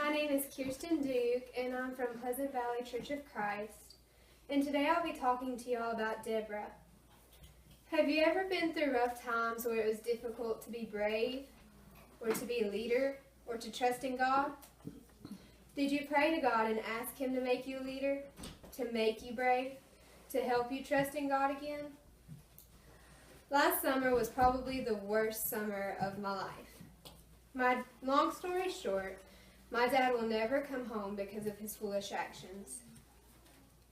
My name is Kirsten Duke, and I'm from Pleasant Valley Church of Christ. And today I'll be talking to y'all about Deborah. Have you ever been through rough times where it was difficult to be brave, or to be a leader, or to trust in God? Did you pray to God and ask Him to make you a leader, to make you brave, to help you trust in God again? Last summer was probably the worst summer of my life. Long story short, my dad will never come home because of his foolish actions.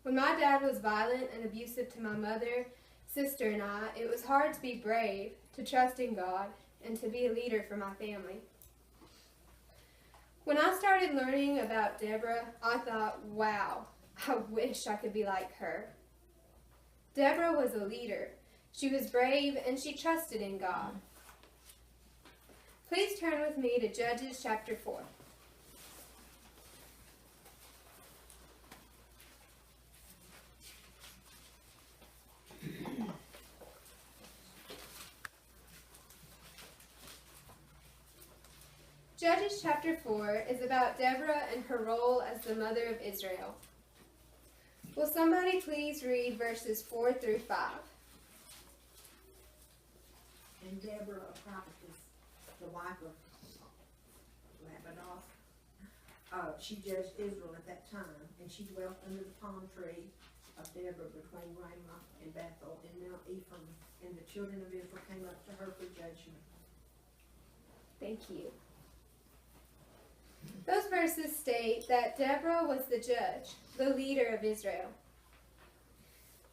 When my dad was violent and abusive to my mother, sister, and I, it was hard to be brave, to trust in God, and to be a leader for my family. When I started learning about Deborah, I thought, wow, I wish I could be like her. Deborah was a leader. She was brave and she trusted in God. Please turn with me to Judges chapter 4. Judges chapter 4 is about Deborah and her role as the mother of Israel. Will somebody please read verses 4 through 5? And Deborah, a prophetess, the wife of Labadoth, she judged Israel at that time, and she dwelt under the palm tree of Deborah between Ramah and Bethel in Mount Ephraim, and the children of Israel came up to her for judgment. Thank you. Those verses state that Deborah was the judge, the leader of Israel.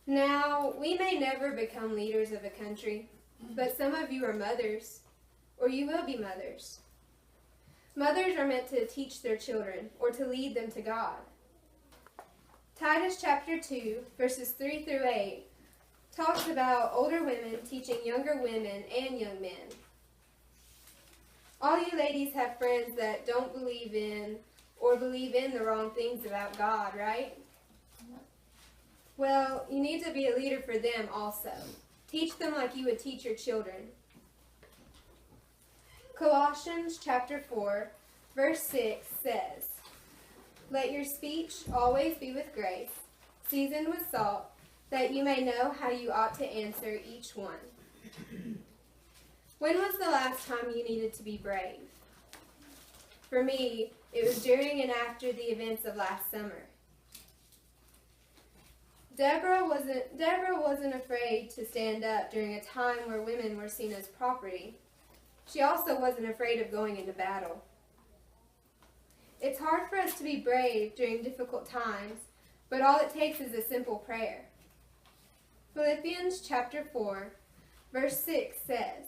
Now, we may never become leaders of a country, but some of you are mothers, or you will be mothers. Mothers are meant to teach their children, or to lead them to God. Titus chapter 2, verses 3 through 8, talks about older women teaching younger women and young men. All you ladies have friends that don't believe in or believe in the wrong things about God, right? Well, you need to be a leader for them also. Teach them like you would teach your children. Colossians chapter 4, verse 6 says, "Let your speech always be with grace, seasoned with salt, that you may know how you ought to answer each one." When was the last time you needed to be brave? For me, it was during and after the events of last summer. Deborah wasn't afraid to stand up during a time where women were seen as property. She also wasn't afraid of going into battle. It's hard for us to be brave during difficult times, but all it takes is a simple prayer. Philippians chapter 4, verse 6 says,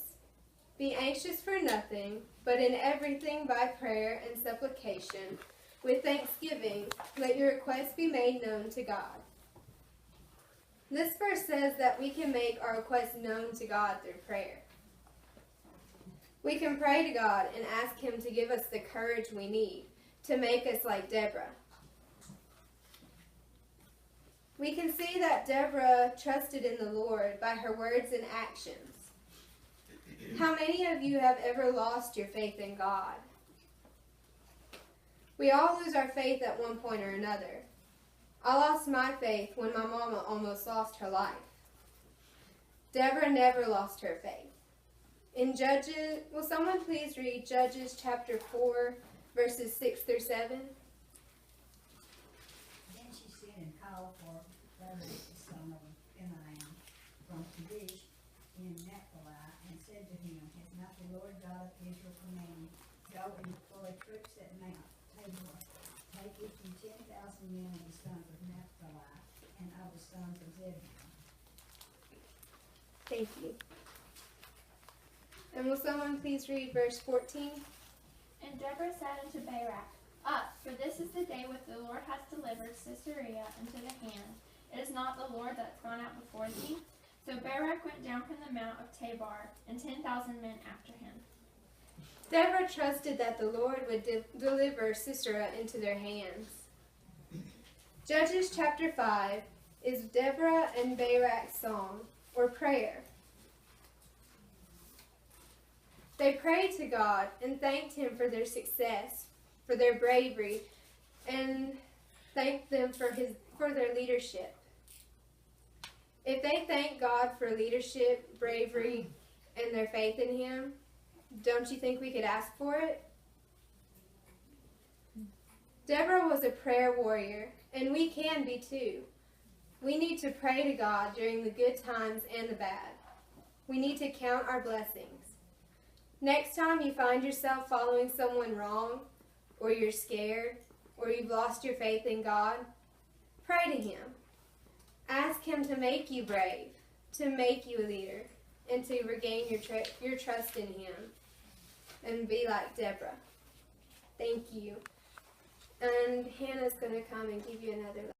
"Be anxious for nothing, but in everything by prayer and supplication, with thanksgiving, let your requests be made known to God." This verse says that we can make our requests known to God through prayer. We can pray to God and ask Him to give us the courage we need to make us like Deborah. We can see that Deborah trusted in the Lord by her words and actions. How many of you have ever lost your faith in God? We all lose our faith at one point or another. I lost my faith when my mama almost lost her life. Deborah never lost her faith. In Judges, will someone please read Judges chapter 4, verses 6 through 7? Then she sent and called for Laban, the son of Emmanuel, from Kadesh in Naphtali, and said to him, "Has not the Lord God of Israel commanded, go and deploy troops at Mount Tabor? Take with you 10,000 men of the sons of Naphtali and of the sons of Zebulun." Thank you. And will someone please read verse 14? And Deborah said unto Barak, "Up, for this is the day which the Lord hath delivered Sisera into the hand. It is not the Lord that hath gone out before thee." So Barak went down from the mount of Tabor, and 10,000 men after him. Deborah trusted that the Lord would deliver Sisera into their hands. Judges chapter 5 is Deborah and Barak's song, or prayer. They prayed to God and thanked Him for their success, for their bravery and thank them for their leadership. If they thank God for leadership, bravery, and their faith in Him, don't you think we could ask for it? Deborah was a prayer warrior, and we can be too. We need to pray to God during the good times and the bad. We need to count our blessings. Next time you find yourself following someone wrong, or you're scared, or you've lost your faith in God, pray to Him. Ask Him to make you brave, to make you a leader, and to regain your trust in Him, and be like Deborah. Thank you. And Hannah's going to come and give you another